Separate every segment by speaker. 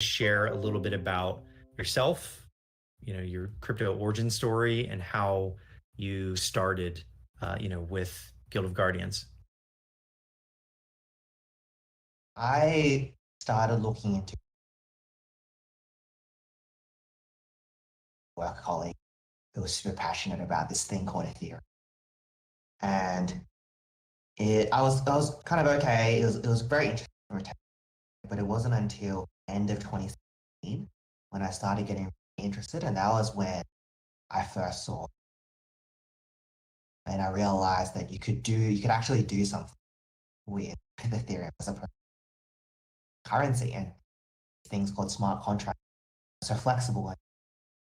Speaker 1: share a little bit about yourself, your crypto origin story, and how you started, with Guild of Guardians?
Speaker 2: I started looking into a work colleague who was super passionate about this thing called Ethereum. And I was kind of okay. It was very interesting, but it wasn't until end of 2017 when I started getting interested, and that was when I first saw, and I realized that you could actually do something with Ethereum as a currency, and things called smart contracts, so flexible and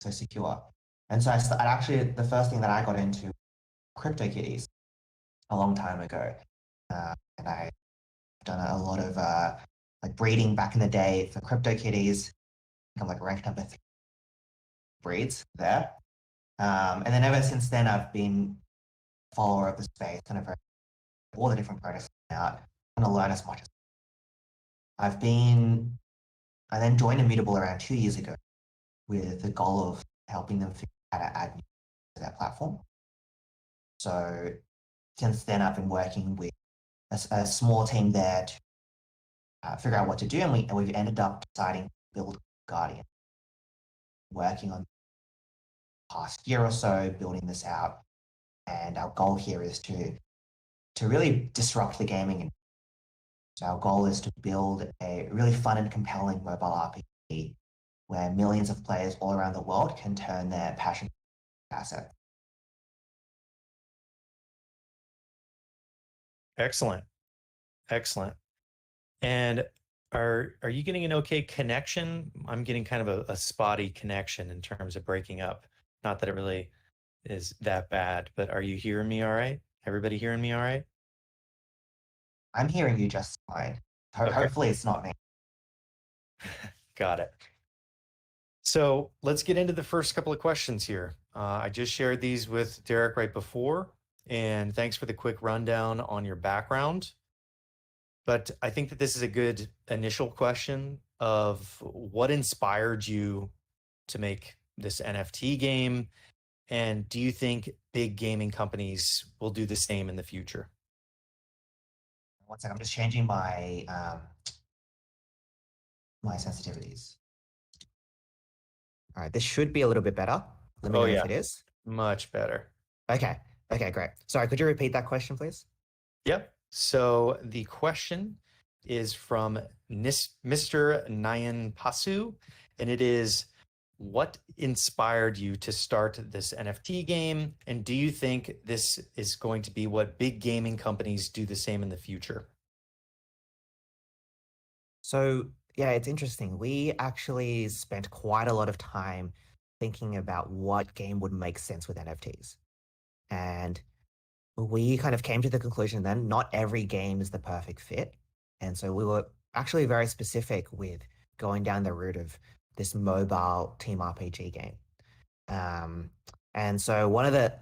Speaker 2: so secure. And so I actually, the first thing that I got into CryptoKitties a long time ago, and I've done a lot of like breeding back in the day for CryptoKitties. I'm like ranked number 3 breeds there. And then ever since then, I've been a follower of the space, kind of all the different protocols out, and to learn as much as I then joined Immutable around 2 years ago with the goal of helping them figure out how to add new to their platform. So since then, I've been working with a small team there to figure out what to do, and we've ended up deciding to build Guardian, working on the past year or so, building this out. And our goal here is to really disrupt the gaming industry. So our goal is to build a really fun and compelling mobile RPG where millions of players all around the world can turn their passion into asset.
Speaker 1: Excellent. Excellent. And are you getting an okay connection? I'm getting kind of a spotty connection in terms of breaking up. Not that it really is that bad, but are you hearing me all right? Everybody hearing me all right?
Speaker 2: I'm hearing you just fine.
Speaker 1: Okay.
Speaker 2: Hopefully it's not me.
Speaker 1: Got it. So let's get into the first couple of questions here. I just shared these with Derek right before, and thanks for the quick rundown on your background. But I think that this is a good initial question of what inspired you to make this NFT game, and do you think big gaming companies will do the same in the future?
Speaker 2: One second, I'm just changing my my sensitivities. All right, this should be a little bit better. Let me know if it is.
Speaker 1: Much better.
Speaker 2: Okay, great. Sorry, could you repeat that question, please?
Speaker 1: Yep. So the question is from Mr. Nayan Pasu, and it is, what inspired you to start this NFT game? And do you think this is going to be what big gaming companies do the same in the future?
Speaker 2: So yeah, it's interesting. We actually spent quite a lot of time thinking about what game would make sense with NFTs. And we kind of came to the conclusion then not every game is the perfect fit. And so we were actually very specific with going down the route of this mobile team RPG game. And so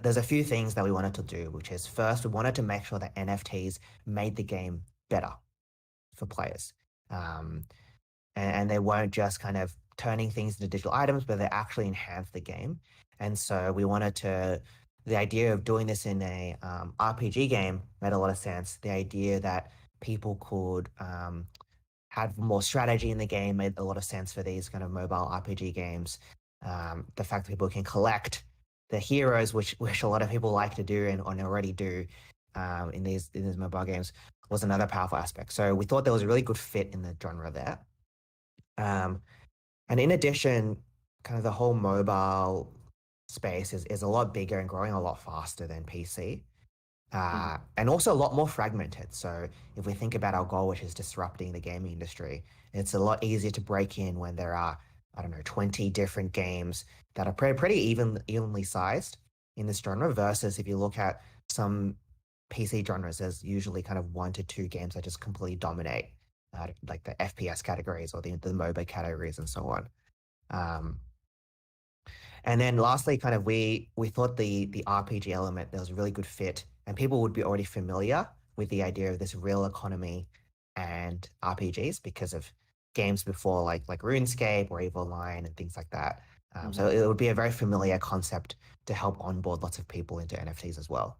Speaker 2: there's a few things that we wanted to do, which is first, we wanted to make sure that NFTs made the game better for players. And they weren't just kind of turning things into digital items, but they actually enhance the game. And so the idea of doing this in a RPG game made a lot of sense. The idea that people could have more strategy in the game made a lot of sense for these kind of mobile RPG games. The fact that people can collect the heroes, which a lot of people like to do and already do in these mobile games, was another powerful aspect. So we thought there was a really good fit in the genre there. And in addition, kind of the whole mobile space is a lot bigger and growing a lot faster than PC. And also a lot more fragmented. So if we think about our goal, which is disrupting the gaming industry, it's a lot easier to break in when there are, 20 different games that are pretty evenly sized in this genre, versus if you look at some PC genres, there's usually kind of 1 to 2 games that just completely dominate, like the FPS categories or the MOBA categories and so on. And then lastly, kind of we thought the RPG element, there was a really good fit, and people would be already familiar with the idea of this real economy and RPGs because of games before, like RuneScape or Evil Line and things like that. So
Speaker 1: Mhm.
Speaker 2: it would be a very familiar concept to help onboard lots of people into NFTs as well.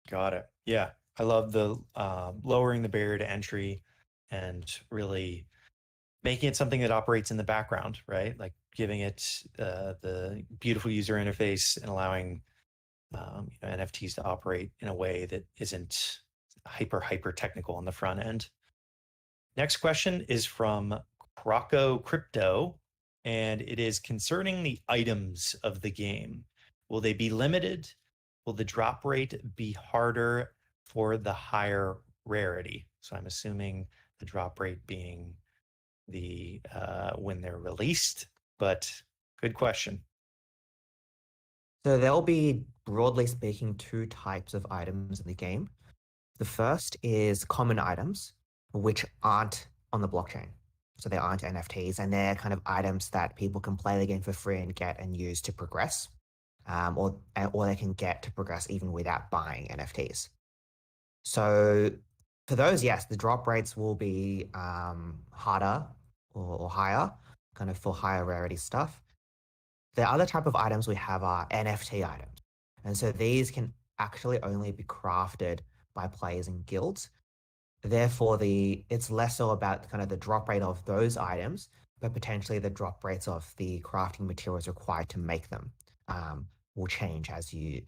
Speaker 1: Got it. Yeah. I love the lowering the barrier to entry and really making it something that operates in the background, right? Like giving it the beautiful user interface and allowing NFTs to operate in a way that isn't hyper technical on the front end. Next question is from Croco Crypto, and it is concerning the items of the game. Will they be limited? Will the drop rate be harder for the higher rarity? So I'm assuming the drop rate being the when they're released, but good question.
Speaker 2: So there'll be, broadly speaking, two types of items in the game. The first is common items, which aren't on the blockchain. So they aren't NFTs, and they're kind of items that people can play the game for free and get and use to progress, or they can get to progress even without buying NFTs. So for those, yes, the drop rates will be harder or higher, kind of for higher rarity stuff. The other type of items we have are NFT items. And so these can actually only be crafted by players in guilds. Therefore, it's less so about kind of the drop rate of those items, but potentially the drop rates of the crafting materials required to make them will change as you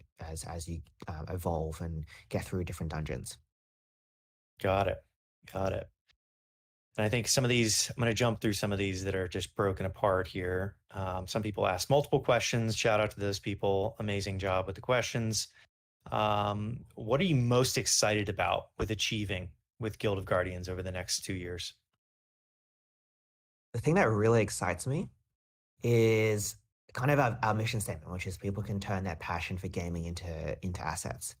Speaker 2: evolve and get through different dungeons.
Speaker 1: Got it. Got it. And I think some of these, I'm going to jump through some of these that are just broken apart here. Some people ask multiple questions. Shout out to those people. Amazing job with the questions. What are you most excited about with achieving with Guild of Guardians over the next 2 years?
Speaker 2: The thing that really excites me is kind of our mission statement, which is people can turn their passion for gaming into assets.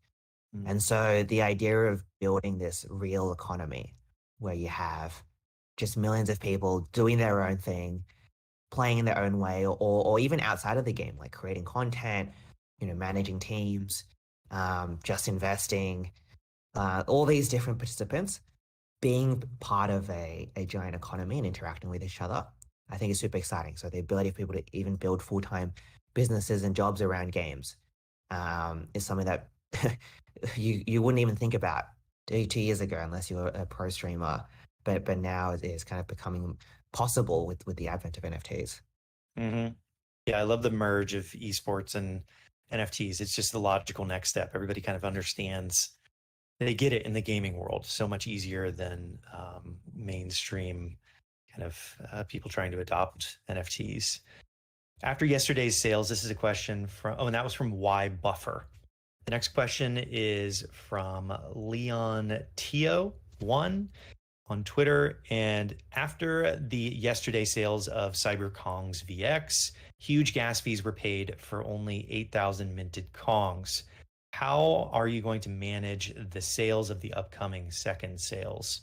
Speaker 2: And so the idea of building this real economy where you have just millions of people doing their own thing, playing in their own way, or even outside of the game, like creating content, managing teams, just investing, all these different participants being part of a giant economy and interacting with each other, I think is super exciting. So the ability of people to even build full-time businesses and jobs around games is something that you wouldn't even think about 2 years ago unless you were a pro streamer. But now it is kind of becoming possible with the advent of NFTs.
Speaker 1: Mm-hmm. Yeah, I love the merge of esports and NFTs. It's just the logical next step. Everybody kind of understands, they get it in the gaming world so much easier than mainstream kind of people trying to adopt NFTs. After yesterday's sales, this is a question from, and that was from Y Buffer. The next question is from Leon Tio1 on Twitter. And after the yesterday sales of CyberKong's VX, huge gas fees were paid for only 8,000 minted Kongs. How are you going to manage the sales of the upcoming second sales?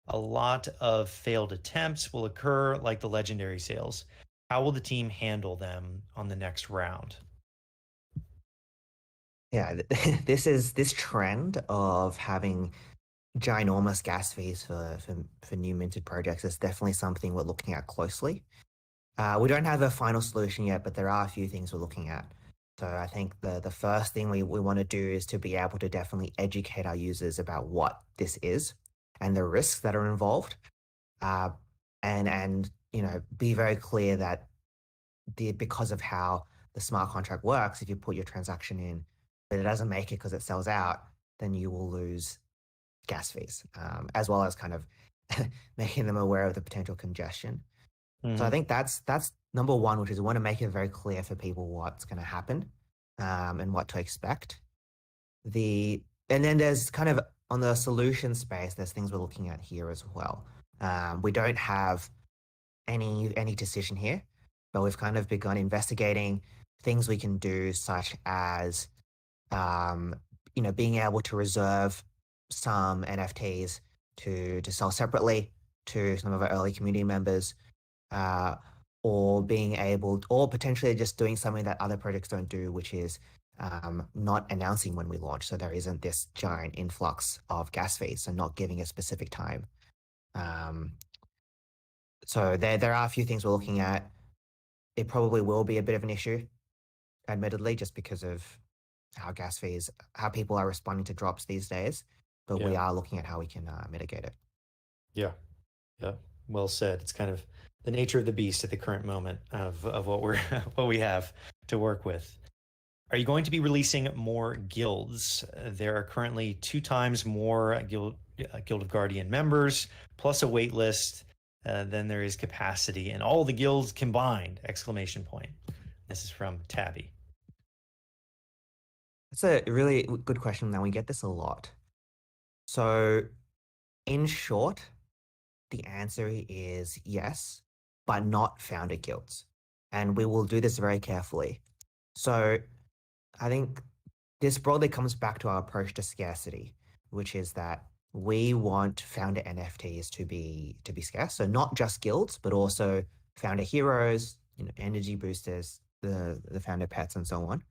Speaker 1: A lot of failed attempts will occur like the legendary sales. How will the team handle them on the next round?
Speaker 2: Yeah, this trend of having ginormous gas fees for new minted projects is definitely something we're looking at closely. We don't have a final solution yet, but there are a few things we're looking at. So I think the first thing we want to do is to be able to definitely educate our users about what this is and the risks that are involved, and be very clear that because of how the smart contract works, if you put your transaction in, but it doesn't make it because it sells out, then you will lose gas fees, as well as kind of making them aware of the potential congestion. So I think that's number one, which is we want to make it very clear for people what's going to happen, and what to expect. And then there's kind of on the solution space, there's things we're looking at here as well. We don't have any decision here, but we've kind of begun investigating things we can do, such as being able to reserve some NFTs to sell separately to some of our early community members, or potentially just doing something that other projects don't do, which is not announcing when we launch. So there isn't this giant influx of gas fees, so not giving a specific time. So there are a few things we're looking at. It probably will be a bit of an issue, admittedly, just because of how gas fees, how people are responding to drops these days. But we
Speaker 1: Yeah.
Speaker 2: are looking at how we can mitigate it.
Speaker 1: Yeah. Yeah. Well said. It's kind of the nature of the beast at the current moment of what we're what we have to work with. Are you going to be releasing more guilds? There are currently 2 times more Guild of Guardian members, plus a wait list than there is capacity, and all the guilds combined! Exclamation point. This is from Tabby.
Speaker 2: That's a really good question. Now we get this a lot. So in short, the answer is yes, but not founder guilds. And we will do this very carefully. So I think this broadly comes back to our approach to scarcity, which is that we want founder NFTs to be scarce. So not just guilds, but also founder heroes, energy boosters, the founder pets, and so on.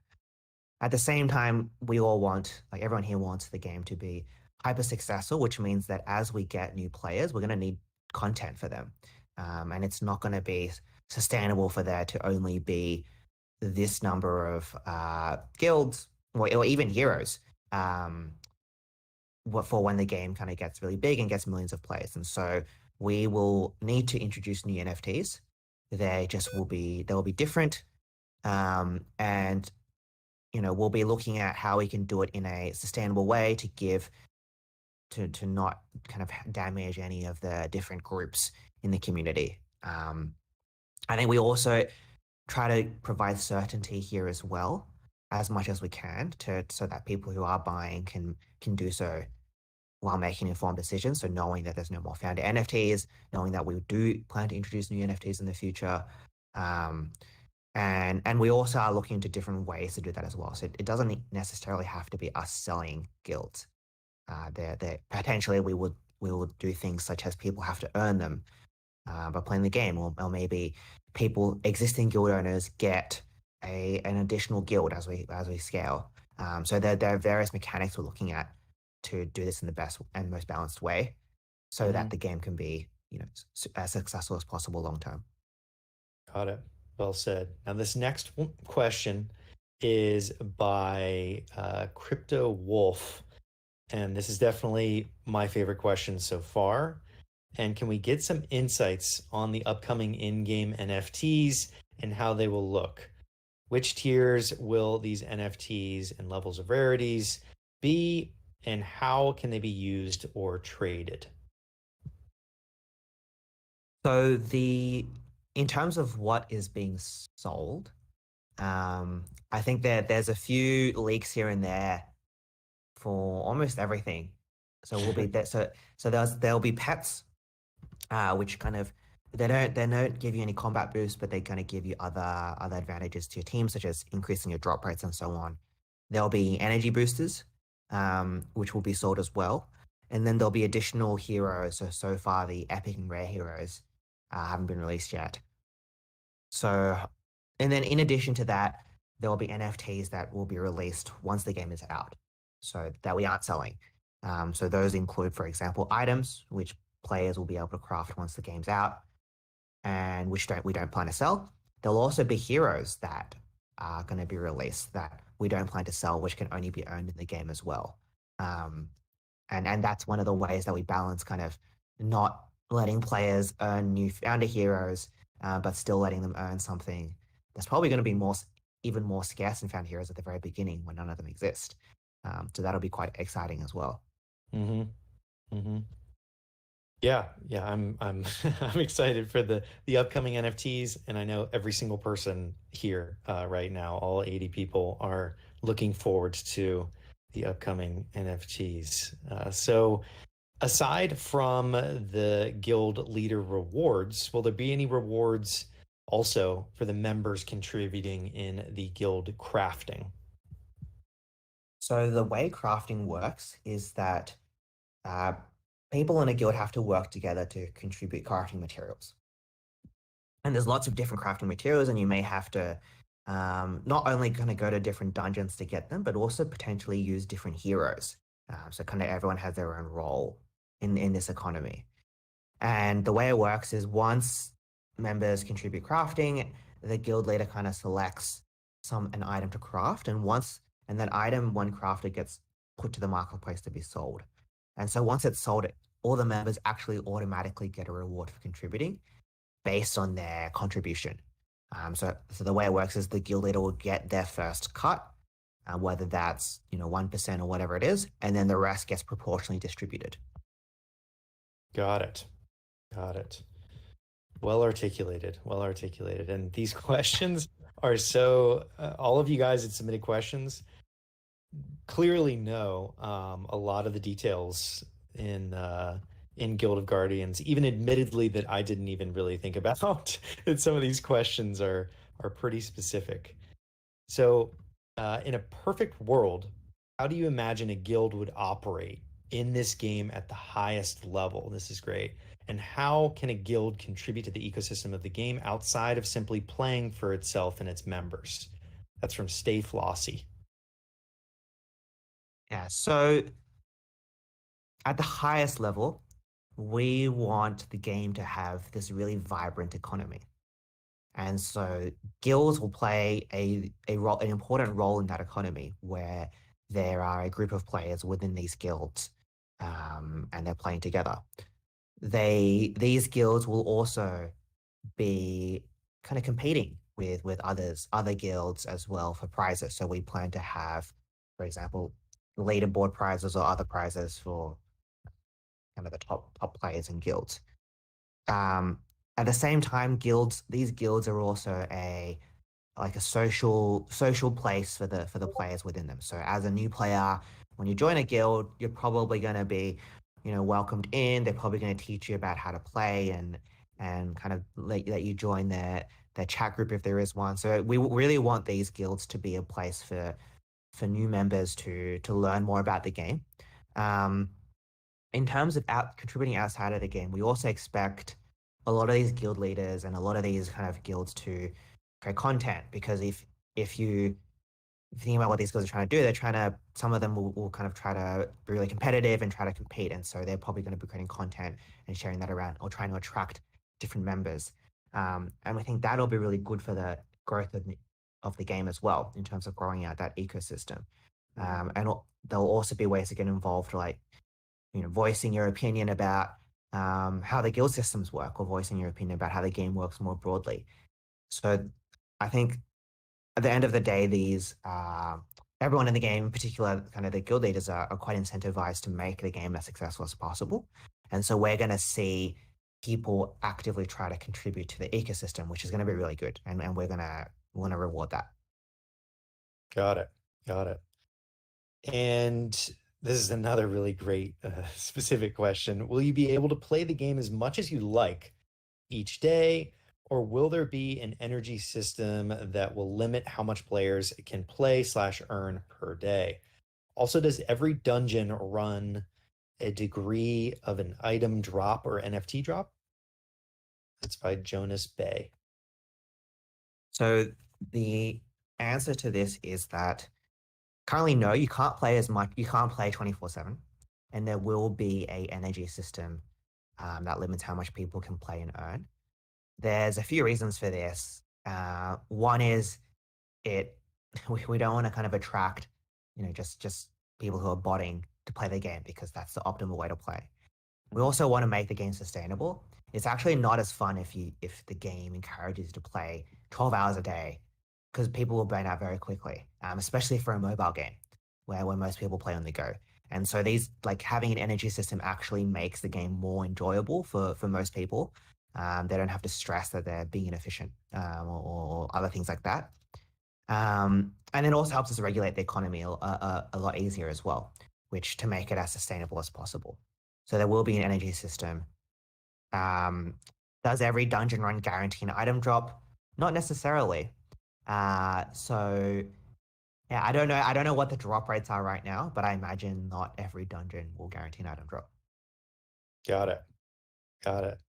Speaker 2: At the same time, we all want, like everyone here wants the game to be hyper successful, which means that as we get new players, we're going to need content for them. And it's not going to be sustainable for there to only be this number of guilds or even heroes for when the game kind of gets really big and gets millions of players. And so we will need to introduce new NFTs. They'll be different. And we'll be looking at how we can do it in a sustainable way to not kind of damage any of the different groups in the community. I think we also try to provide certainty here as well, as much as we can, so that people who are buying can do so while making informed decisions. So knowing that there's no more founder NFTs, knowing that we do plan to introduce new NFTs in the future. And we also are looking into different ways to do that as well. So it doesn't necessarily have to be us selling guilds. There potentially we will do things such as people have to earn them by playing the game, or maybe existing guild owners get an additional guild as we scale. So there are various mechanics we're looking at to do this in the best and most balanced way, so that the game can be as successful as possible long term.
Speaker 1: Got it. Well said. Now, this next question is by Crypto Wolf. And this is definitely my favorite question so far. And can we get some insights on the upcoming in-game NFTs and how they will look? Which tiers will these NFTs and levels of rarities be, and how can they be used or traded?
Speaker 2: So in terms of what is being sold, I think that there's a few leaks here and there for almost everything. So we'll be there. So there'll be pets, which kind of they don't give you any combat boost, but they kind of give you other advantages to your team, such as increasing your drop rates and so on. There'll be energy boosters, which will be sold as well, and then there'll be additional heroes. So far, the epic and rare heroes haven't been released yet. So, and then in addition to that, there will be NFTs that will be released once the game is out, so that we aren't selling. So those include, for example, items which players will be able to craft once the game's out, and which we don't plan to sell. There'll also be heroes that are going to be released that we don't plan to sell, which can only be earned in the game as well. And that's one of the ways that we balance kind of not letting players earn new founder heroes, but still letting them earn something that's probably going to be even more scarce than found heroes at the very beginning when none of them exist. So that'll be quite exciting as well.
Speaker 1: Mm-hmm. Mm-hmm. Yeah, I'm I'm excited for the upcoming NFTs, and I know every single person here right now, all 80 people, are looking forward to the upcoming NFTs. So, aside from the guild leader rewards, will there be any rewards also for the members contributing in the guild crafting?
Speaker 2: So the way crafting works is that uh, people in a guild have to work together to contribute crafting materials. And there's lots of different crafting materials, and you may have to not only kind of go to different dungeons to get them, but also potentially use different heroes. So kind of everyone has their own role in this economy. And the way it works is once members contribute crafting, the guild leader kind of selects an item to craft, and that item, when crafted, gets put to the marketplace to be sold. And so once it's sold, all the members actually automatically get a reward for contributing based on their contribution. So the way it works is the guild leader will get their first cut, whether that's 1% or whatever it is, and then the rest gets proportionally distributed.
Speaker 1: Got it. Got it. Well articulated. Well articulated. And these questions are so, all of you guys that submitted questions clearly know a lot of the details in Guild of Guardians, even admittedly that I didn't even really think about. That some of these questions are pretty specific. So, in a perfect world, how do you imagine a guild would operate in this game at the highest level? This is great. And how can a guild contribute to the ecosystem of the game outside of simply playing for itself and its members? That's from Stay Flossy.
Speaker 2: Yeah. So at the highest level, we want the game to have this really vibrant economy. And so guilds will play an important role in that economy where there are a group of players within these guilds, and they're playing together. These guilds will also be kind of competing with other guilds as well for prizes. So we plan to have, for example, leaderboard prizes or other prizes for kind of the top players in guilds. Um, at the same time, these guilds are also a social place for the players within them. So as a new player, when you join a guild, you're probably going to be, welcomed in. They're probably going to teach you about how to play and kind of let you join their chat group if there is one. So we really want these guilds to be a place for new members to learn more about the game. Um, in terms of contributing outside of the game, we also expect a lot of these guild leaders and a lot of these kind of guilds to create content, because if you think about what these guilds are trying to do, some of them will kind of try to be really competitive and try to compete. And so they're probably going to be creating content and sharing that around or trying to attract different members. And we think that'll be really good for the growth of the game as well, in terms of growing out that ecosystem. And there'll also be ways to get involved, like voicing your opinion about how the guild systems work, or voicing your opinion about how the game works more broadly. So I think at the end of the day, everyone in the game, in particular, kind of the guild leaders, are quite incentivized to make the game as successful as possible. And so we're going to see people actively try to contribute to the ecosystem, which is going to be really good. And we're going to want to reward that.
Speaker 1: Got it. Got it. And this is another really great specific question. Will you be able to play the game as much as you like each day, or will there be an energy system that will limit how much players can play/earn per day? Also, does every dungeon run a degree of an item drop or NFT drop? It's by Jonas Bay.
Speaker 2: So the answer to this is that currently, no, you can't play as much. You can't play 24/7, and there will be a energy system that limits how much people can play and earn. There's a few reasons for this. One is it we don't want to kind of attract, just people who are botting to play the game, because that's the optimal way to play. We also want to make the game sustainable. It's actually not as fun if the game encourages you to play 12 hours a day, because people will burn out very quickly, especially for a mobile game where most people play on the go. And so having an energy system actually makes the game more enjoyable for most people. They don't have to stress that they're being inefficient, or other things like that. And it also helps us regulate the economy a lot easier as well, which to make it as sustainable as possible. So there will be an energy system. Um, does every dungeon run guarantee an item drop? Not necessarily. So yeah, I don't know. I don't know what the drop rates are right now, but I imagine not every dungeon will guarantee an item drop.
Speaker 1: Got it. Got it.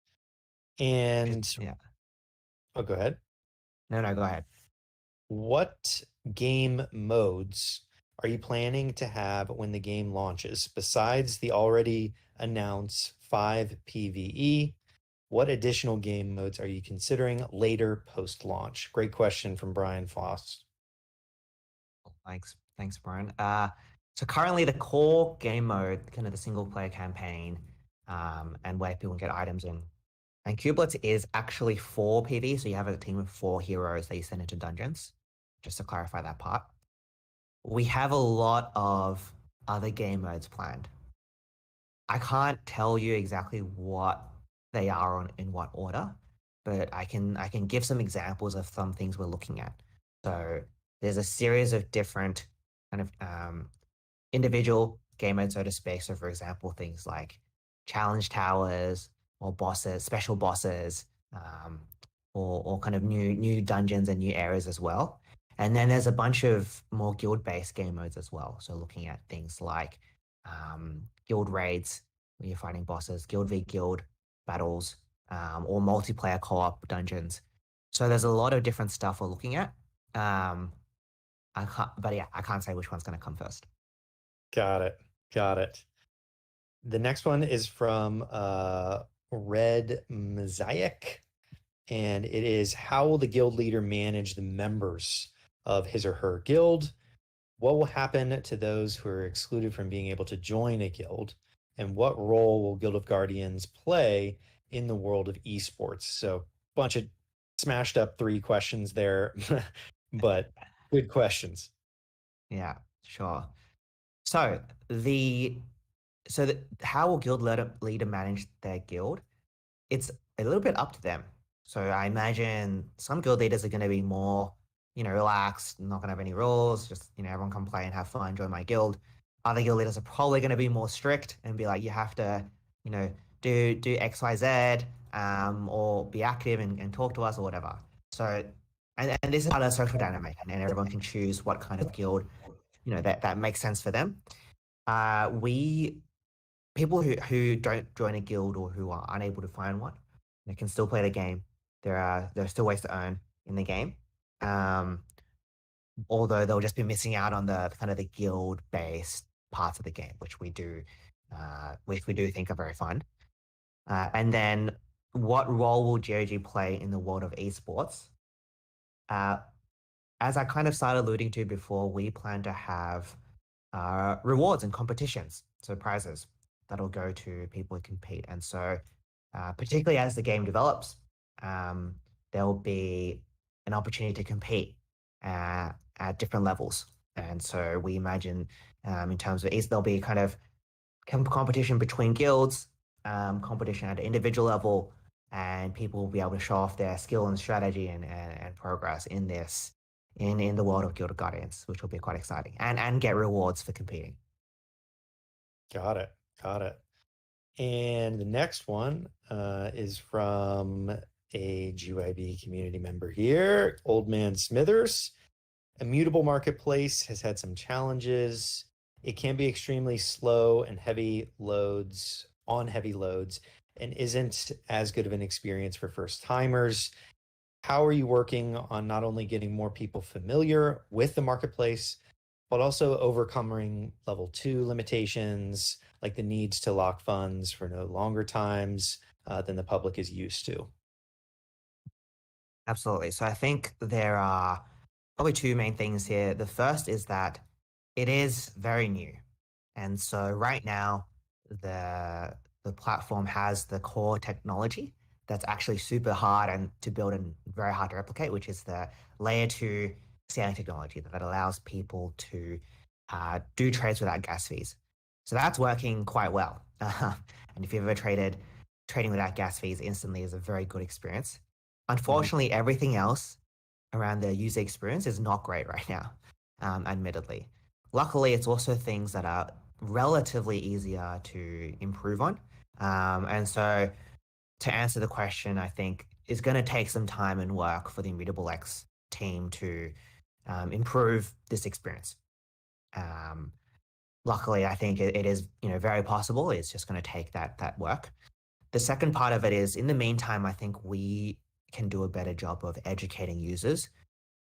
Speaker 1: And
Speaker 2: Yeah.
Speaker 1: oh, go ahead.
Speaker 2: No, go ahead.
Speaker 1: What game modes are you planning to have when the game launches? Besides the already announced 5 PvE, what additional game modes are you considering later post-launch? Great question from Brian Foss.
Speaker 2: Thanks, Brian. So currently the core game mode, kind of the single player campaign, and where people can get items in. And Kublets is actually 4 PV, so you have a team of 4 heroes that you send into dungeons, just to clarify that part. We have a lot of other game modes planned. I can't tell you exactly what they are in what order, but I can give some examples of some things we're looking at. So there's a series of different kind of individual game modes, so to speak. So for example, things like challenge towers or bosses, special bosses, or kind of new dungeons and new areas as well. And then there's a bunch of more guild-based game modes as well. So looking at things like guild raids, where you're fighting bosses, guild v guild battles, or multiplayer co-op dungeons. So there's a lot of different stuff we're looking at. I can't say which one's going to come first.
Speaker 1: Got it. Got it. The next one is from Red Mosaic, and it is, how will the guild leader manage the members of his or her guild? What will happen to those who are excluded from being able to join a guild? And what role will Guild of Guardians play in the world of esports? So, bunch of smashed up 3 questions there, but good questions.
Speaker 2: Yeah, sure. So how will guild leader manage their guild? It's a little bit up to them. So I imagine some guild leaders are going to be more, relaxed, not going to have any rules, just, everyone come play and have fun, join my guild. Other guild leaders are probably going to be more strict and be like, you have to, do X, Y, Z, or be active and talk to us or whatever. So, and this is part of the social dynamic, and everyone can choose what kind of guild, that makes sense for them. People who don't join a guild or who are unable to find one, they can still play the game. There are still ways to earn in the game, although they'll just be missing out on the kind of the guild based parts of the game, which we do think are very fun. And then, what role will GOG play in the world of esports? As I kind of started alluding to before, we plan to have rewards and competitions, so prizes that'll go to people who compete. And so, particularly as the game develops, there'll be an opportunity to compete at different levels. And so we imagine, in terms of there'll be kind of competition between guilds, competition at an individual level, and people will be able to show off their skill and strategy and progress in the world of Guild of Guardians, which will be quite exciting, and get rewards for competing.
Speaker 1: Got it. Got it. And the next one is from a GYB community member here, Old Man Smithers. Immutable Marketplace has had some challenges. It can be extremely slow and heavy loads, and isn't as good of an experience for first timers. How are you working on not only getting more people familiar with the marketplace, but also overcoming level 2 limitations, like the needs to lock funds for no longer times than the public is used to?
Speaker 2: Absolutely. So I think there are probably 2 main things here. The first is that it is very new. And so right now, the platform has the core technology that's actually super hard and to build and very hard to replicate, which is the layer 2 scaling technology that allows people to do trades without gas fees. So that's working quite well. And if you've ever trading without gas fees instantly is a very good experience. Unfortunately, everything else around the user experience is not great right now, admittedly. Luckily, it's also things that are relatively easier to improve on. And so to answer the question, I think it's going to take some time and work for the Immutable X team to improve this experience. Luckily, I think it is very possible. It's just going to take that work. The second part of it is, in the meantime, I think we can do a better job of educating users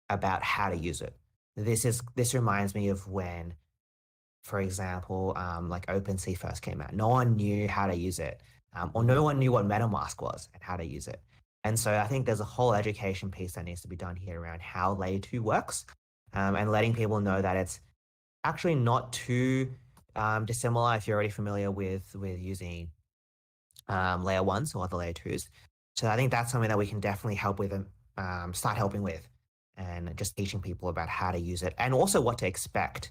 Speaker 2: about how to use it. This reminds me of when, for example, like OpenSea first came out. No one knew how to use it, or no one knew what MetaMask was and how to use it. And so I think there's a whole education piece that needs to be done here around how layer 2 works, and letting people know that it's actually not too dissimilar if you're already familiar with using layer 1s or other layer 2s. So I think that's something that we can definitely help with and start helping with, and just teaching people about how to use it and also what to expect,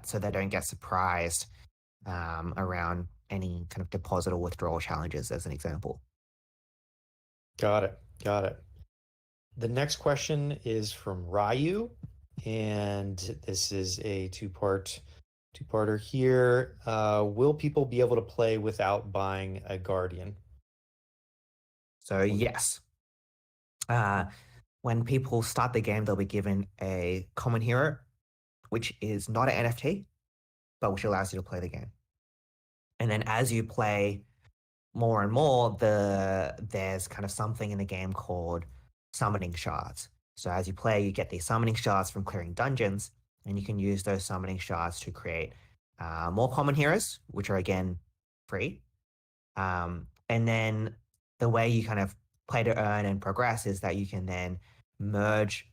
Speaker 2: so they don't get surprised around any kind of deposit or withdrawal challenges, as an example.
Speaker 1: Got it. Got it. The next question is from Ryu, and this is a two-parter here. Will people be able to play without buying a Guardian?
Speaker 2: So yes, when people start the game, they'll be given a common hero, which is not an NFT, but which allows you to play the game. And then as you play more and more, there's kind of something in the game called summoning shards. So as you play, you get these summoning shards from clearing dungeons, and you can use those summoning shards to create more common heroes, which are again free. And then the way you kind of play to earn and progress is that you can then merge,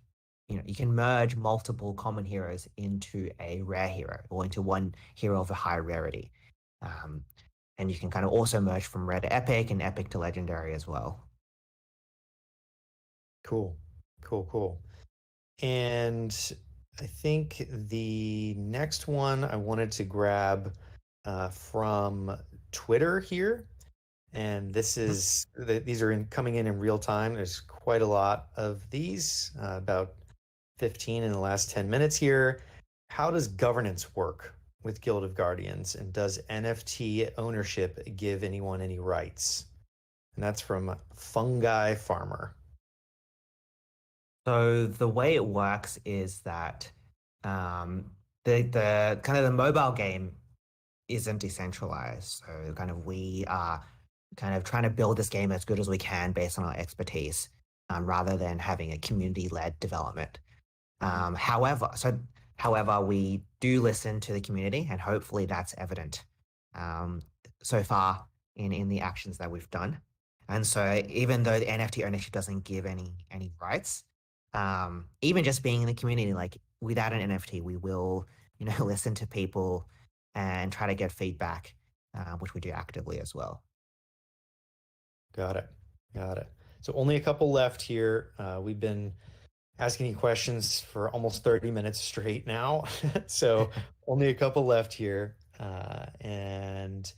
Speaker 2: you can merge multiple common heroes into a rare hero, or into one hero of a high rarity. And you can kind of also merge from rare to epic and epic to legendary as well.
Speaker 1: Cool. Cool, cool. And I think the next one I wanted to grab from Twitter here. And this is these are coming in real time. There's quite a lot of these, about 15 in the last 10 minutes here. How does governance work with Guild of Guardians, and does NFT ownership give anyone any rights? And that's from Fungi Farmer.
Speaker 2: So the way it works is that the kind of the mobile game isn't decentralized. So kind of we are kind of trying to build this game as good as we can based on our expertise, rather than having a community-led development. However, we do listen to the community, and hopefully that's evident so far in the actions that we've done. And so even though the NFT ownership doesn't give any rights, even just being in the community, like without an NFT, we will, listen to people and try to get feedback, which we do actively as well.
Speaker 1: Got it. Got it. So only a couple left here. We've been asking you questions for almost 30 minutes straight now. So only a couple left here. And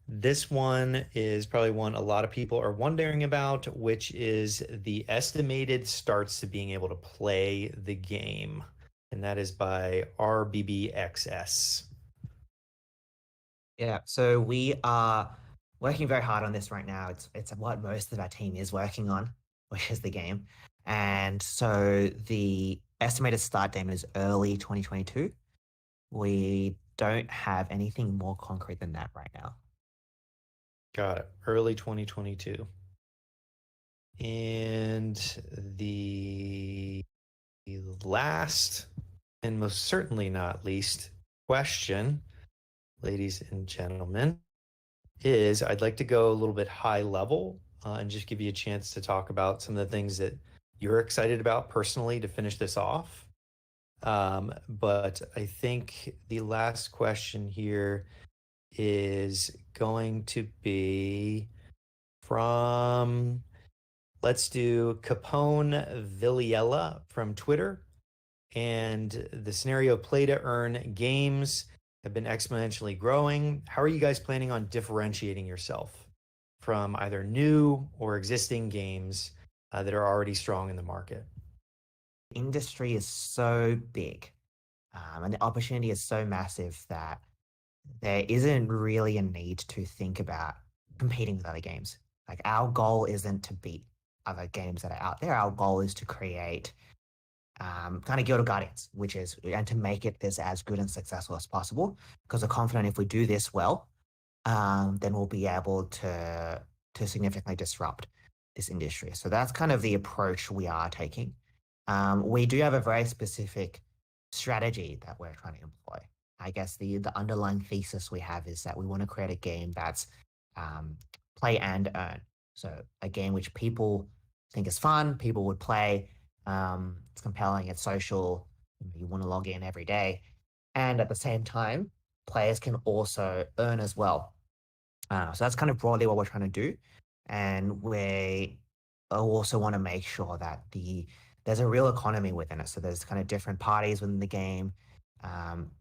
Speaker 1: this one is probably one a lot of people are wondering about, which is the estimated starts to being able to play the game. And that is by RBBXS.
Speaker 2: Yeah, so we are working very hard on this right now. It's what most of our team is working on, which is the game. And so the estimated start date is early 2022. We don't have anything more concrete than that right now.
Speaker 1: Got it. Early 2022. And the last and most certainly not least question, ladies and gentlemen, is I'd like to go a little bit high level, and just give you a chance to talk about some of the things that you're excited about personally to finish this off. But I think the last question here is going to be from, let's do Capone Villiella from Twitter. And the scenario, play to earn games have been exponentially growing. How are you guys planning on differentiating yourself from either new or existing games that are already strong in the market?
Speaker 2: Industry is so big, and the opportunity is so massive that there isn't really a need to think about competing with other games. Like, our goal isn't to beat other games that are out there. Our goal is to create kind of Guild of Guardians, and to make it this as good and successful as possible. Because we're confident if we do this well, then we'll be able to significantly disrupt this industry. So that's kind of the approach we are taking. We do have a very specific strategy that we're trying to employ. I guess the underlying thesis we have is that we want to create a game that's play and earn. So a game which people think is fun, people would play. It's compelling, it's social. You want to log in every day, and at the same time, players can also earn as well. So that's kind of broadly what we're trying to do, and we also want to make sure that there's a real economy within it. So there's kind of different parties within the game, um,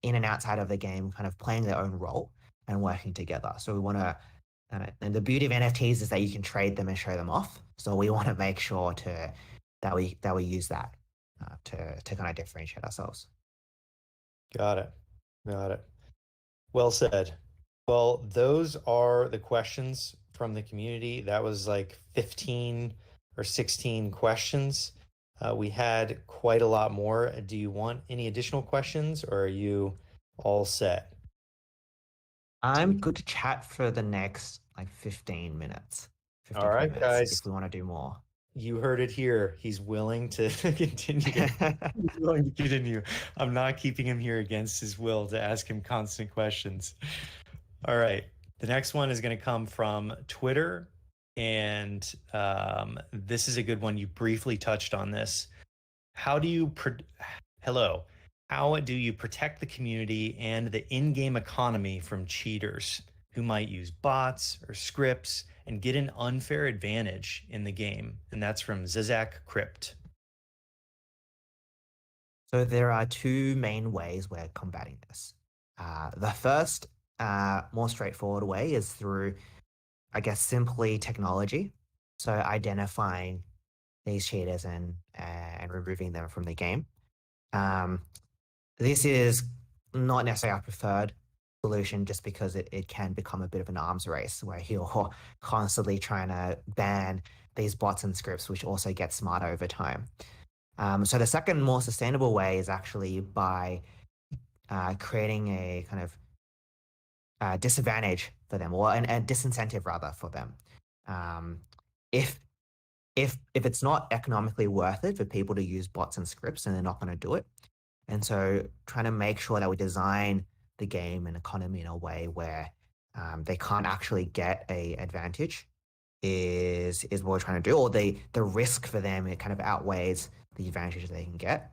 Speaker 2: in and outside of the game, kind of playing their own role and working together. So we want to, and the beauty of NFTs is that you can trade them and show them off. So we want to make sure that we use that to kind of differentiate ourselves.
Speaker 1: Got it. Got it. Well said. Well, those are the questions from the community. That was like 15 or 16 questions. We had quite a lot more. Do you want any additional questions, or are you all set?
Speaker 2: I'm good to chat for the next like 15 minutes,
Speaker 1: All
Speaker 2: 15, 20
Speaker 1: right,
Speaker 2: minutes
Speaker 1: guys.
Speaker 2: if we want to do more.
Speaker 1: You heard it here. He's willing to continue. He's willing to continue. I'm not keeping him here against his will to ask him constant questions. All right. The next one is going to come from Twitter. And this is a good one. You briefly touched on this. How do you, hello, how do you protect the community and the in-game economy from cheaters who might use bots or scripts and get an unfair advantage in the game? And that's from Zizak Crypt.
Speaker 2: So there are two main ways we're combating this. The first, more straightforward way is through, I guess, simply technology. So identifying these cheaters and removing them from the game. This is not necessarily our preferred solution just because it can become a bit of an arms race where you're constantly trying to ban these bots and scripts, which also get smarter over time. So the second more sustainable way is actually by creating a kind of disadvantage for them, or a disincentive rather for them. If it's not economically worth it for people to use bots and scripts, and they're not going to do it. And so trying to make sure that we design the game and economy in a way where they can't actually get a advantage is what we're trying to do, or the risk for them, it kind of outweighs the advantage they can get.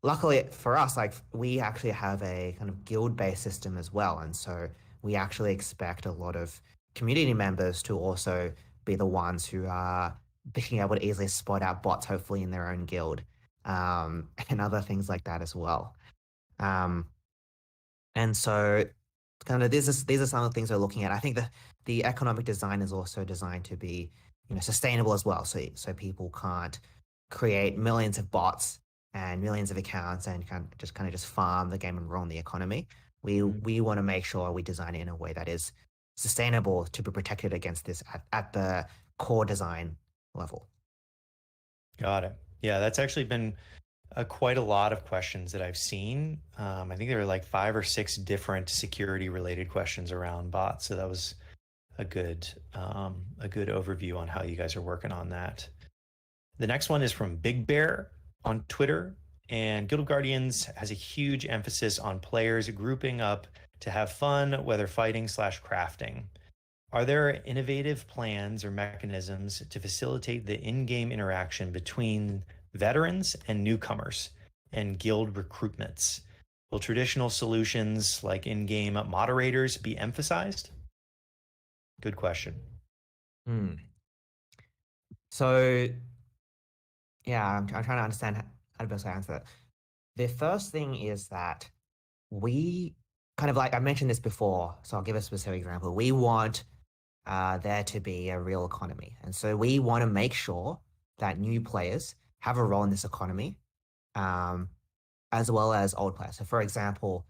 Speaker 2: Luckily for us, like we actually have a kind of guild-based system as well. And so we actually expect a lot of community members to also be the ones who are being able to easily spot out bots, hopefully in their own guild, and other things like that as well. And so kind of these are some of the things we're looking at. I think the economic design is also designed to be, sustainable as well. So people can't create millions of bots and millions of accounts and kind of just farm the game and run the economy. We want to make sure we design it in a way that is sustainable to be protected against this at the core design level.
Speaker 1: Got it. Yeah, that's actually been quite a lot of questions that I've seen. I think there were like 5 or 6 different security related questions around bots. So that was a good overview on how you guys are working on that. The next one is from Big Bear on Twitter. And Guild of Guardians has a huge emphasis on players grouping up to have fun, whether fighting/crafting. Are there innovative plans or mechanisms to facilitate the in-game interaction between veterans and newcomers and guild recruitments? Will traditional solutions like in-game moderators be emphasized? Good question.
Speaker 2: So, yeah, I'm trying to understand how to best answer that. The first thing is that we kind of, like I mentioned this before, so I'll give a specific example. We want there to be a real economy. And so we want to make sure that new players have a role in this economy, as well as old players. So for example,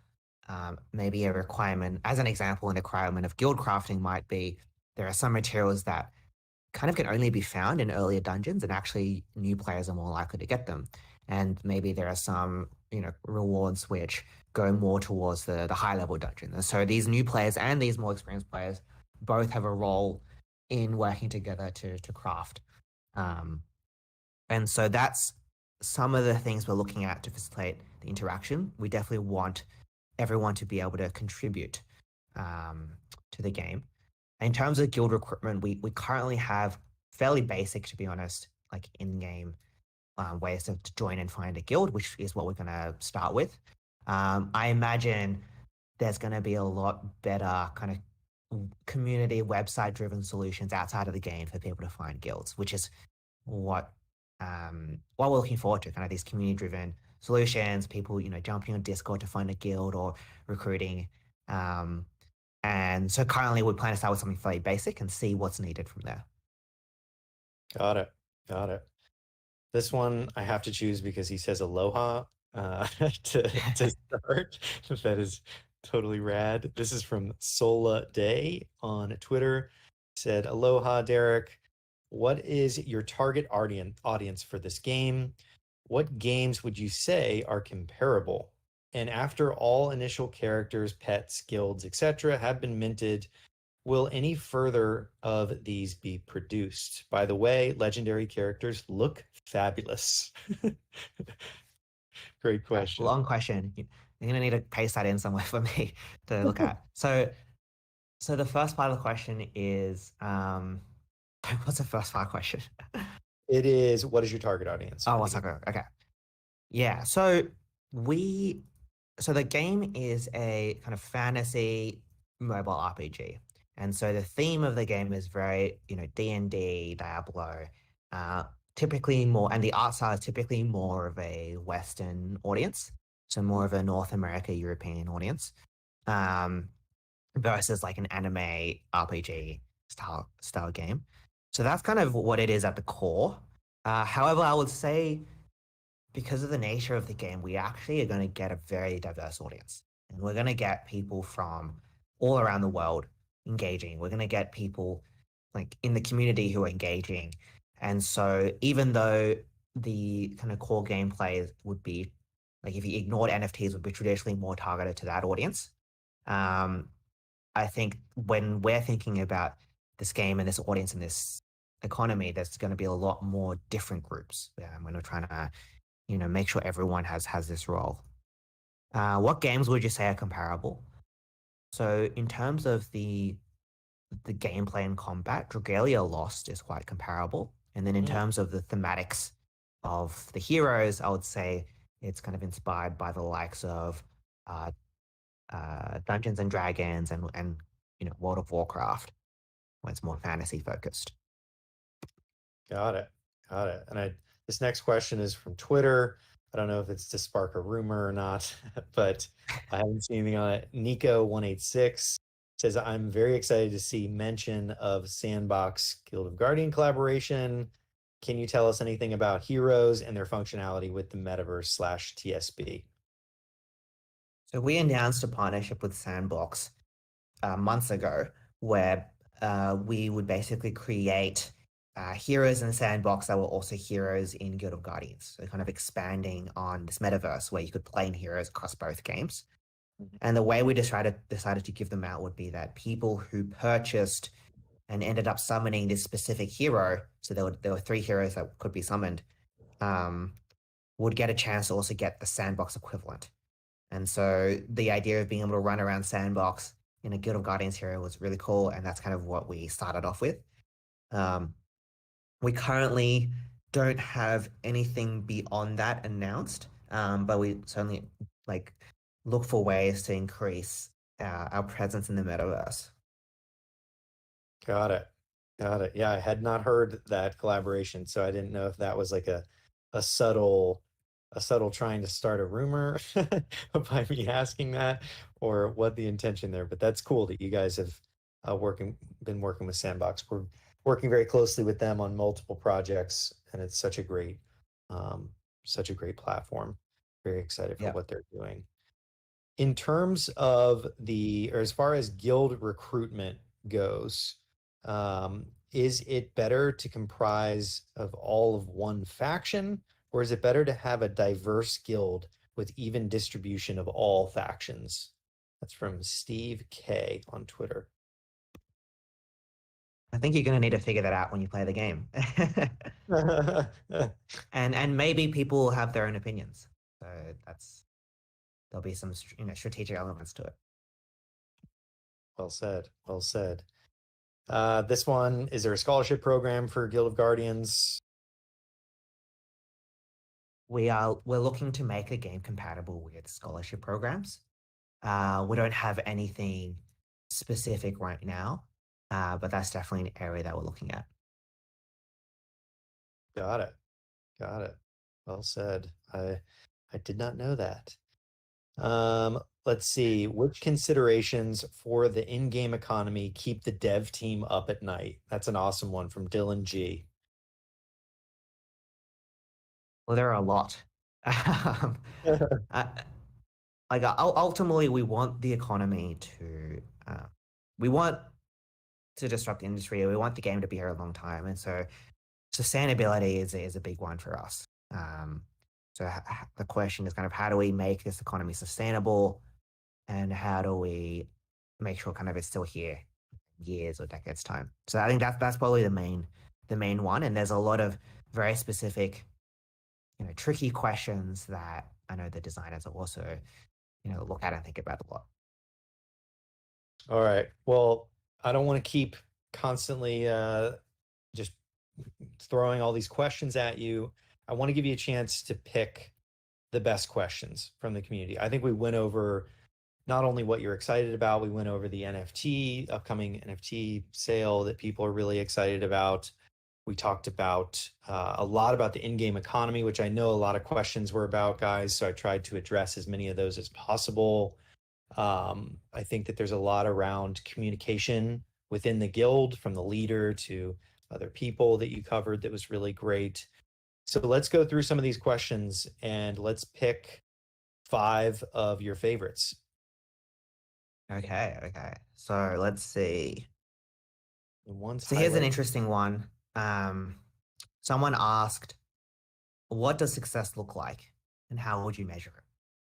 Speaker 2: maybe a requirement of guild crafting might be there are some materials that kind of can only be found in earlier dungeons, and actually new players are more likely to get them. And maybe there are some, rewards which go more towards the high level dungeon. And so these new players and these more experienced players both have a role in working together to craft. And so that's some of the things we're looking at to facilitate the interaction. We definitely want everyone to be able to contribute to the game. In terms of guild recruitment, we currently have fairly basic, to be honest, like in-game ways to join and find a guild, which is what we're going to start with. I imagine there's going to be a lot better kind of community website-driven solutions outside of the game for people to find guilds, which is what we're looking forward to. Kind of these community-driven solutions, people jumping on Discord to find a guild or recruiting. And so currently we plan to start with something fairly basic and see what's needed from there.
Speaker 1: Got it. Got it. This one I have to choose because he says aloha to start. That is totally rad. This is from Sola Day on Twitter. Said, aloha, Derek. What is your target audience for this game? What games would you say are comparable? And after all initial characters, pets, guilds, etc. have been minted, will any further of these be produced? By the way, legendary characters look fabulous. Great question.
Speaker 2: Long question. You're going to need to paste that in somewhere for me to look at. So the first part of the question is, what's the first part of the question?
Speaker 1: It is, what is your target audience?
Speaker 2: Oh, what's okay. Yeah. So the game is a kind of fantasy mobile RPG. And so the theme of the game is very, D&D, Diablo, typically more, and the art style is typically more of a Western audience. So more of a North America, European audience, versus like an anime RPG style game. So that's kind of what it is at the core. However, I would say because of the nature of the game, we actually are going to get a very diverse audience. And we're going to get people from all around the world engaging. We're going to get people like in the community who are engaging. And so even though the kind of core gameplay would be like, if you ignored NFTs, would be traditionally more targeted to that audience. I think when we're thinking about this game and this audience and this economy, there's going to be a lot more different groups. When we're trying to, make sure everyone has this role. What games would you say are comparable? So in terms of the gameplay and combat, Dragalia Lost is quite comparable. And then in terms of the thematics of the heroes, I would say it's kind of inspired by the likes of Dungeons and Dragons and World of Warcraft, where it's more fantasy focused.
Speaker 1: Got it. And this next question is from Twitter. I don't know if it's to spark a rumor or not, but I haven't seen anything on it. Nico186 says, I'm very excited to see mention of Sandbox Guild of Guardian collaboration. Can you tell us anything about heroes and their functionality with the metaverse / TSB?
Speaker 2: So we announced a partnership with Sandbox months ago where we would basically create heroes in Sandbox that were also heroes in Guild of Guardians. So kind of expanding on this metaverse where you could play in heroes across both games. And the way we decided to give them out would be that people who purchased and ended up summoning this specific hero, so there were 3 heroes that could be summoned, would get a chance to also get the Sandbox equivalent. And so the idea of being able to run around Sandbox in a Guild of Guardians hero was really cool, and that's kind of what we started off with. We currently don't have anything beyond that announced, but we certainly look for ways to increase our presence in the metaverse.
Speaker 1: Got it. Yeah, I had not heard that collaboration, so I didn't know if that was like a subtle trying to start a rumor by me asking that, or what the intention there. But that's cool that you guys have been working with Sandbox. We're working very closely with them on multiple projects, and it's such a great platform. Very excited for what they're doing. In terms of as far as guild recruitment goes, is it better to comprise of all of one faction, or is it better to have a diverse guild with even distribution of all factions? That's from Steve K on Twitter.
Speaker 2: I think you're going to need to figure that out when you play the game. And maybe people will have their own opinions. So there'll be some strategic elements to it.
Speaker 1: Well said. Well said. This one, is there a scholarship program for Guild of Guardians?
Speaker 2: We're looking to make a game compatible with scholarship programs. We don't have anything specific right now, but that's definitely an area that we're looking at.
Speaker 1: Got it. Got it. Well said. I did not know that. Let's see. Which considerations for the in-game economy keep the dev team up at night? That's an awesome one from Dylan G.
Speaker 2: Well, there are a lot. Ultimately, we want the economy to, we want to disrupt the industry. We want the game to be here a long time, and so sustainability is a big one for us. So the question is kind of, how do we make this economy sustainable, and how do we make sure kind of it's still here years or decades time? So I think that's probably the main one. And there's a lot of very specific, tricky questions that I know the designers are also, look at and think about a lot.
Speaker 1: All right. Well, I don't want to keep constantly just throwing all these questions at you. I want to give you a chance to pick the best questions from the community. I think we went over not only what you're excited about, we went over the upcoming NFT sale that people are really excited about. We talked about a lot about the in-game economy, which I know a lot of questions were about, guys. So I tried to address as many of those as possible. I think that there's a lot around communication within the guild, from the leader to other people that you covered, that was really great. So let's go through some of these questions and let's pick 5 of your favorites.
Speaker 2: Okay. So let's see.
Speaker 1: So
Speaker 2: here's an interesting one. Someone asked, what does success look like and how would you measure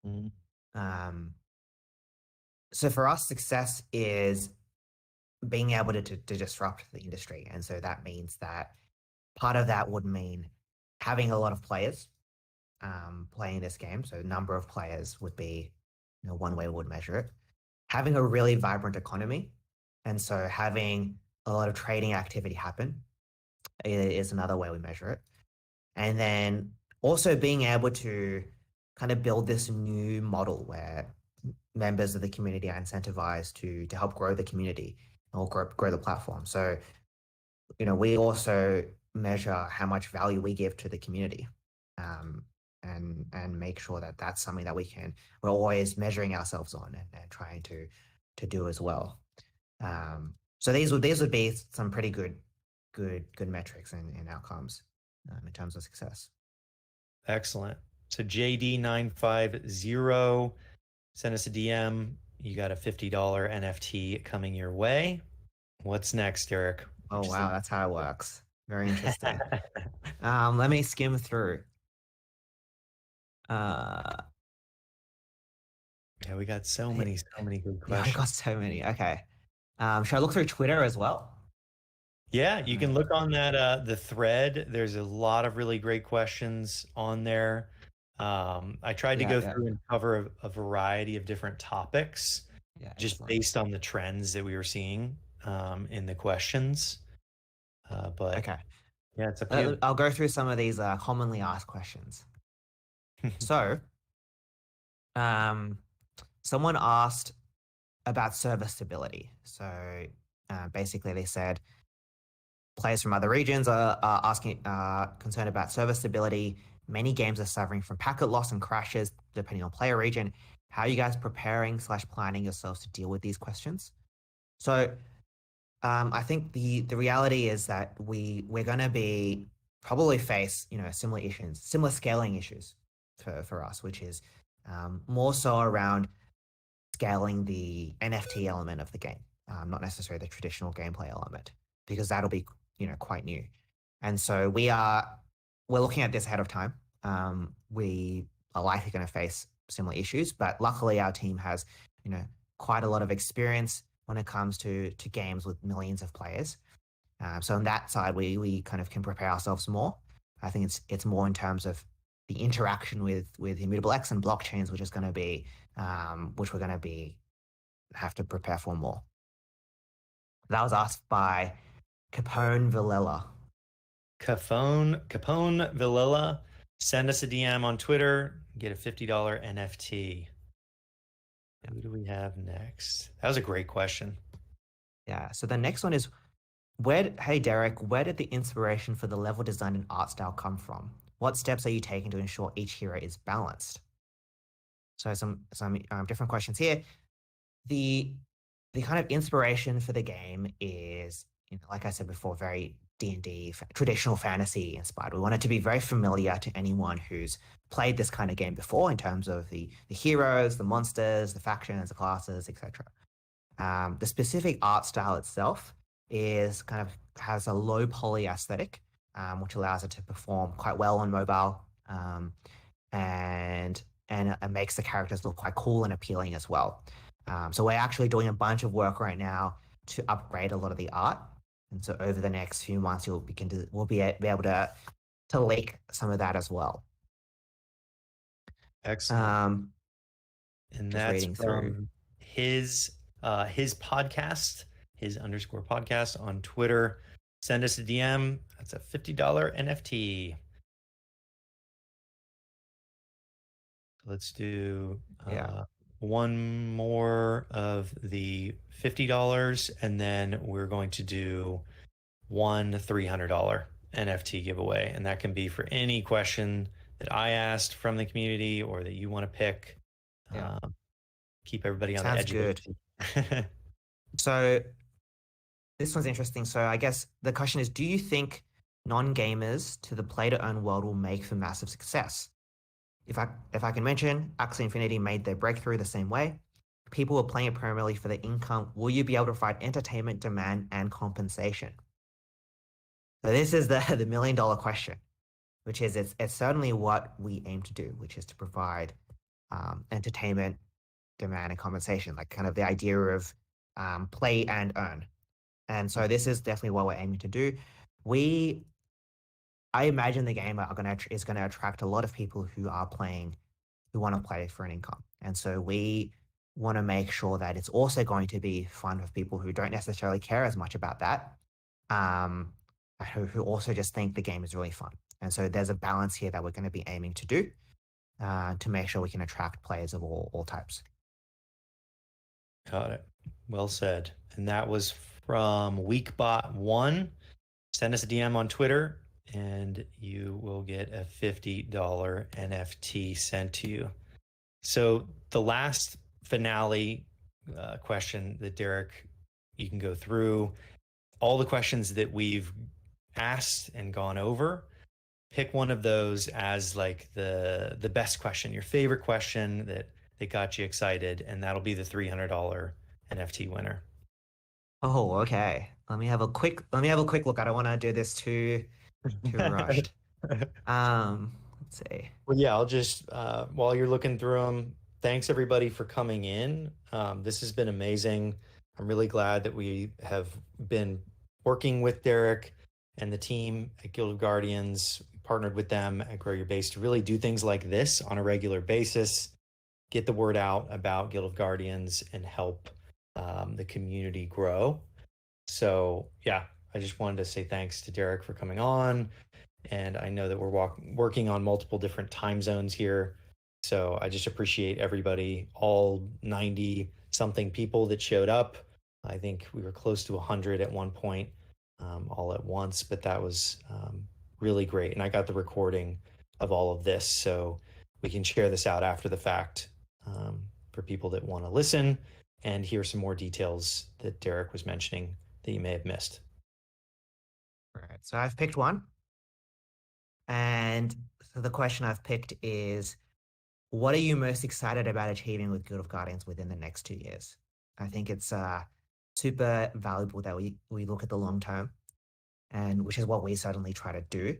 Speaker 2: it? Mm. So for us, success is being able to disrupt the industry. And so that means that part of that would mean having a lot of players playing this game. So number of players would be one way we would measure it. Having a really vibrant economy. And so having a lot of trading activity happen is another way we measure it. And then also being able to kind of build this new model where members of the community are incentivized to help grow the community or grow the platform. So, we also measure how much value we give to the community, and make sure that that's something that we're always measuring ourselves on and trying to do as well. So these would be some pretty good metrics and outcomes in terms of success.
Speaker 1: Excellent. So JD950 sent us a DM. You got a $50 NFT coming your way. What's next, Derek?
Speaker 2: Oh, wow. That's how it works. Very interesting. Let me skim through.
Speaker 1: Yeah, we got so many good questions.
Speaker 2: Yeah, we got so many. Okay. Should I look through Twitter as well?
Speaker 1: Yeah, you can look on that the thread. There's a lot of really great questions on there. I tried to go through and cover a variety of different topics, just based on the trends that we were seeing in the questions. But
Speaker 2: okay,
Speaker 1: yeah, it's up to you.
Speaker 2: I'll go through some of these commonly asked questions. So, someone asked about server stability. So basically, they said players from other regions are asking concerned about server stability. Many games are suffering from packet loss and crashes depending on player region. How are you guys preparing / planning yourselves to deal with these questions? So I think the reality is that we're going to be probably face similar issues, similar scaling issues for us, which is more so around scaling the NFT element of the game, not necessarily the traditional gameplay element, because that'll be quite new. And so we're looking at this ahead of time. We are likely going to face similar issues, but luckily our team has quite a lot of experience when it comes to games with millions of players. So on that side, we kind of can prepare ourselves more. I think it's more in terms of the interaction with Immutable X and blockchains, which is going to be which we're going to be have to prepare for more. That was asked by Capone Villela.
Speaker 1: Capone Villela, send us a DM on Twitter, get a $50 NFT. Who do we have next? That was a great question.
Speaker 2: Yeah. So the next one is hey Derek, where did the inspiration for the level design and art style come from? What steps are you taking to ensure each hero is balanced? So some different questions here. The kind of inspiration for the game is, like I said before, very D&D, traditional fantasy inspired. We want it to be very familiar to anyone who's played this kind of game before in terms of the heroes, the monsters, the factions, the classes, etc. The specific art style itself is kind of has a low poly aesthetic, which allows it to perform quite well on mobile, and it makes the characters look quite cool and appealing as well. So we're actually doing a bunch of work right now to upgrade a lot of the art, and so over the next few months we'll be able to leak some of that as well.
Speaker 1: Excellent. And
Speaker 2: just
Speaker 1: that's
Speaker 2: reading
Speaker 1: from
Speaker 2: through
Speaker 1: his podcast, his _podcast on Twitter. Send us a DM. That's a $50 NFT. Let's do one more of the $50, and then we're going to do one $300 NFT giveaway. And that can be for any question that I asked from the community or that you want to pick. Keep everybody on the edge
Speaker 2: good.
Speaker 1: of it.
Speaker 2: So this one's interesting. So I guess the question is, do you think non-gamers to the play-to-earn world will make for massive success? If I can mention, Axie Infinity made their breakthrough the same way. People were playing it primarily for the income. Will you be able to provide entertainment, demand, and compensation? So this is the $1 million question, which is it's certainly what we aim to do, which is to provide entertainment, demand, and compensation, like kind of the idea of play and earn. And so this is definitely what we're aiming to do. I imagine the game is going to attract a lot of people who want to play for an income. And so we want to make sure that it's also going to be fun for people who don't necessarily care as much about that, who also just think the game is really fun. And so there's a balance here that we're going to be aiming to do to make sure we can attract players of all types.
Speaker 1: Got it. Well said. And that was from Weekbot1. Send us a DM on Twitter and you will get a $50 NFT sent to you. So the last finale question that Derek, you can go through all the questions that we've asked and gone over. Pick one of those as like the best question, your favorite question that got you excited, and that'll be the $300 NFT winner.
Speaker 2: Oh, okay. Let me have a quick look. I don't want to do this too rushed. Let's see.
Speaker 1: Well, yeah, I'll just while you're looking through them, thanks everybody for coming in. This has been amazing. I'm really glad that we have been working with Derek and the team at Guild of Guardians. We partnered with them at GrowYourBase to really do things like this on a regular basis, get the word out about Guild of Guardians and help the community grow. So yeah, I just wanted to say thanks to Derek for coming on. And I know that we're working on multiple different time zones here. So I just appreciate everybody, all 90 something people that showed up. I think we were close to 100 at one point, all at once, but that was really great. And I got the recording of all of this, so we can share this out after the fact for people that want to listen and hear some more details that Derek was mentioning that you may have missed.
Speaker 2: All right, so I've picked one. And so the question I've picked is, what are you most excited about achieving with Guild of Guardians within the next 2 years? I think it's super valuable that we look at the long term, and which is what we certainly try to do.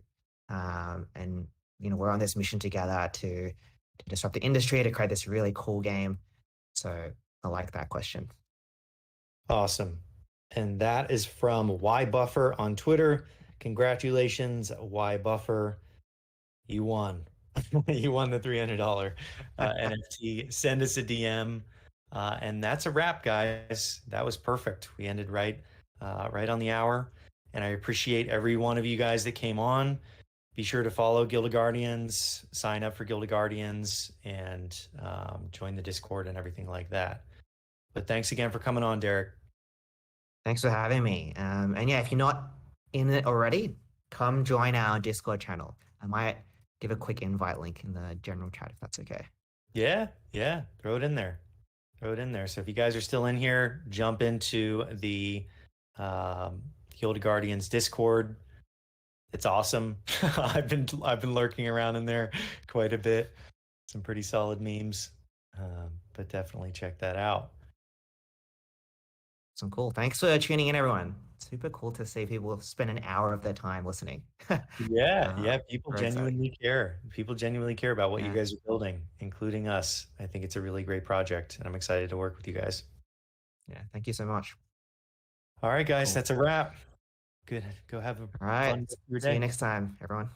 Speaker 2: And we're on this mission together to disrupt the industry, to create this really cool game. So I like that question.
Speaker 1: Awesome. And that is from Y Buffer on Twitter. Congratulations, Y Buffer. You won. You won the $300 NFT. Send us a DM. And that's a wrap, guys. That was perfect. We ended right on the hour. And I appreciate every one of you guys that came on. Be sure to follow Guild of Guardians, sign up for Guild of Guardians, and join the Discord and everything like that. But thanks again for coming on, Derek.
Speaker 2: Thanks for having me. And yeah, if you're not in it already, come join our Discord channel. I might give a quick invite link in the general chat if that's okay.
Speaker 1: Yeah, throw it in there. So if you guys are still in here, jump into the Guild of Guardians Discord. It's awesome. I've been lurking around in there quite a bit. Some pretty solid memes, but definitely check that out.
Speaker 2: Some cool. Thanks for tuning in, everyone. Super cool to see people spend an hour of their time listening.
Speaker 1: Yeah. People
Speaker 2: very
Speaker 1: genuinely care. People genuinely care about what you
Speaker 2: Yeah.
Speaker 1: guys are building, including us. I think it's a really great project, and I'm excited to work with you guys.
Speaker 2: Yeah. Thank you so much.
Speaker 1: All right, guys,
Speaker 2: Cool.
Speaker 1: that's a wrap. Good. Go have a
Speaker 2: All right.
Speaker 1: fun rest of your
Speaker 2: See you
Speaker 1: day.
Speaker 2: next time, everyone.